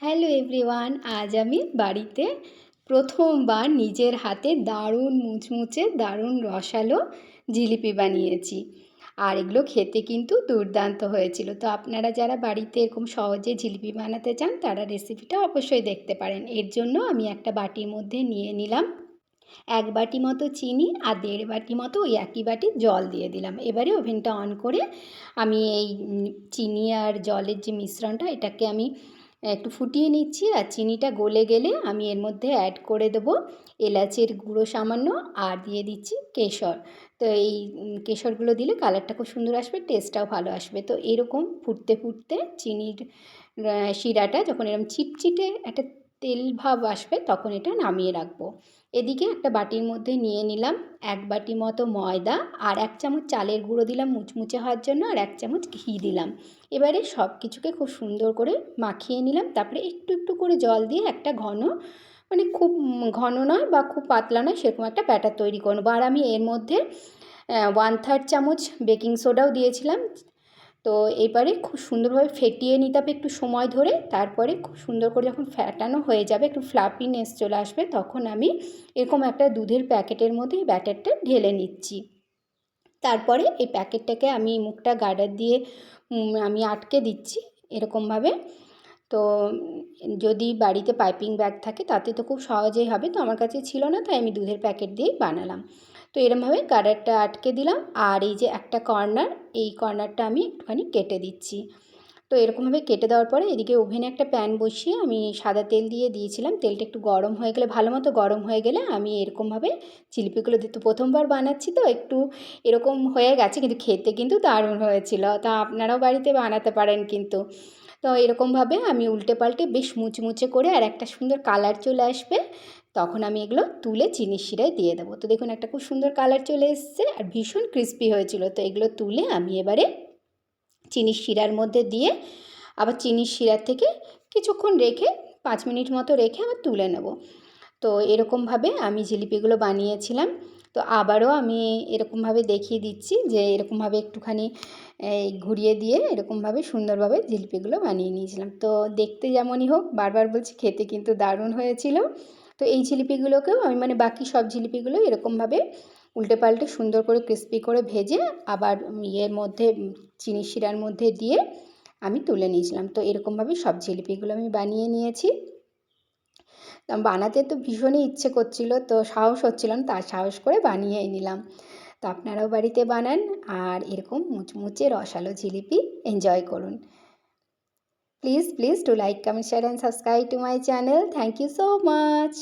Hello everyone, আজ আমি বাড়িতে প্রথমবার নিজের হাতে দারুণ মুচমুচে দারুণ রসালো জিলিপি বানিয়েছি। আর এগুলো খেতে কিন্তু দুর্দান্ত হয়েছিল। তো আপনারা যারা বাড়িতে এরকম সহজে জিলিপি বানাতে চান তারা রেসিপিটা অবশ্যই দেখতে পারেন। এর জন্য আমি একটা বাটির মধ্যে নিয়ে নিলাম 1 বাটি মতো চিনি আর 1.5 বাটি মতো ওই একই বাটি জল দিয়ে দিলাম। এবারে ওভেনটা অন করে আমি এই চিনি আর জলের যে মিশ্রণটা এটাকে আমি একটু ফুটিয়ে নিচ্ছি। আর চিনিটা গলে গেলে আমি এর মধ্যে অ্যাড করে দেবো এলাচের গুঁড়ো সামান্য, আর দিয়ে দিচ্ছি কেশর। তো এই কেশরগুলো দিলে কালারটা খুব সুন্দর আসবে, টেস্টটাও ভালো আসবে। তো এরকম ফুটতে ফুটতে চিনির শিরাটা যখন এরকম চিটচিটে একটা তেল ভাব আসবে তখন এটা নামিয়ে রাখবো। এদিকে একটা বাটির মধ্যে নিয়ে নিলাম 1 বাটি মতো ময়দা, আর 1 চামচ চালের গুঁড়ো দিলাম মুচমুচে হওয়ার জন্য, আর 1 চামচ ঘি দিলাম। এবারে সব কিছুকে খুব সুন্দর করে মাখিয়ে নিলাম। তারপরে একটু একটু করে জল দিয়ে একটা ঘন, মানে খুব ঘন নয় বা খুব পাতলা নয়, সেরকম একটা ব্যাটার তৈরি করবো। আর আমি এর মধ্যে 1/3 চামচ বেকিং সোডাও দিয়েছিলাম। তো এবারে খুব সুন্দরভাবে ফেটিয়ে নিতে হবে একটু সময় ধরে। তারপরে খুব সুন্দর করে যখন ফ্যাটানো হয়ে যাবে, একটু ফ্লাফিনেস চলে আসবে, তখন আমি এরকম একটা দুধের প্যাকেটের মধ্যে এই ব্যাটারটা ঢেলে নিচ্ছি। তারপরে এই প্যাকেটটাকে আমি মুখটা গার্ডার দিয়ে আমি আটকে দিচ্ছি এরকমভাবে। তো যদি বাড়িতে পাইপিং ব্যাগ থাকে তাতে তো খুব সহজেই হবে। তো আমার কাছে ছিল না, তাই আমি দুধের প্যাকেট দিয়েই বানালাম। তো এরমভাবে গার্ডারটা আটকে দিলাম। আর এই যে একটা কর্নার, এই কর্নারটা আমি একটুখানি কেটে দিচ্ছি। তো এরকমভাবে কেটে দেওয়ার পরে এদিকে ওভেনে একটা প্যান বসিয়ে আমি সাদা তেল দিয়ে দিয়েছিলাম। তেলটা একটু গরম হয়ে গেলে, ভালো মতো গরম হয়ে গেলে আমি এরকমভাবে জিলিপিগুলো তো প্রথমবার বানাচ্ছি, তো একটু এরকম হয়ে গেছে, কিন্তু খেতে কিন্তু দারুণ হয়েছিল। তা আপনারাও বাড়িতে বানাতে পারেন কিন্তু। তো এরকমভাবে আমি উল্টে পাল্টে বেশ মুচমুচে করে, আর একটা সুন্দর কালার চলে আসবে তখন আমি এগুলো তুলে চিনির শিরায় দিয়ে দেবো। তো দেখুন একটা খুব সুন্দর কালার চলে এসছে আর ভীষণ ক্রিস্পি হয়েছিল। তো এগুলো তুলে আমি এবারে চিনির শিরার মধ্যে দিয়ে আবার চিনির শিরার থেকে কিছুক্ষণ রেখে 5 মিনিট মতো রেখে আবার তুলে নেব। তো এরকমভাবে আমি জিলিপিগুলো বানিয়েছিলাম। তো আবারও আমি এরকমভাবে দেখিয়ে দিচ্ছি যে এরকমভাবে একটুখানি ঘুরিয়ে দিয়ে এরকমভাবে সুন্দরভাবে জিলিপিগুলো বানিয়ে নিয়েছিলাম। তো দেখতে যেমনই হোক, বারবার বলছি, খেতে কিন্তু দারুণ হয়েছিল। তো এই জিলিপিগুলোকেও আমি, মানে বাকি সব জিলিপিগুলো এরকমভাবে উল্টে পাল্টে সুন্দর করে ক্রিস্পি করে ভেজে আবার ইয়ের মধ্যে চিনির শিরার মধ্যে দিয়ে আমি তুলে নিয়েছিলাম। তো এরকমভাবে সব জিলিপিগুলো আমি বানিয়ে নিয়েছি। বানাতে তো ভীষণই ইচ্ছে করছিল, তো সাহস হচ্ছিল না, তা সাহস করে বানিয়েই নিলাম। তো আপনারাও বাড়িতে বানান আর এরকম মুচমুচে রসালো জিলিপি এনজয় করুন। Please please do like, comment, share and subscribe to my channel. Thank you so much.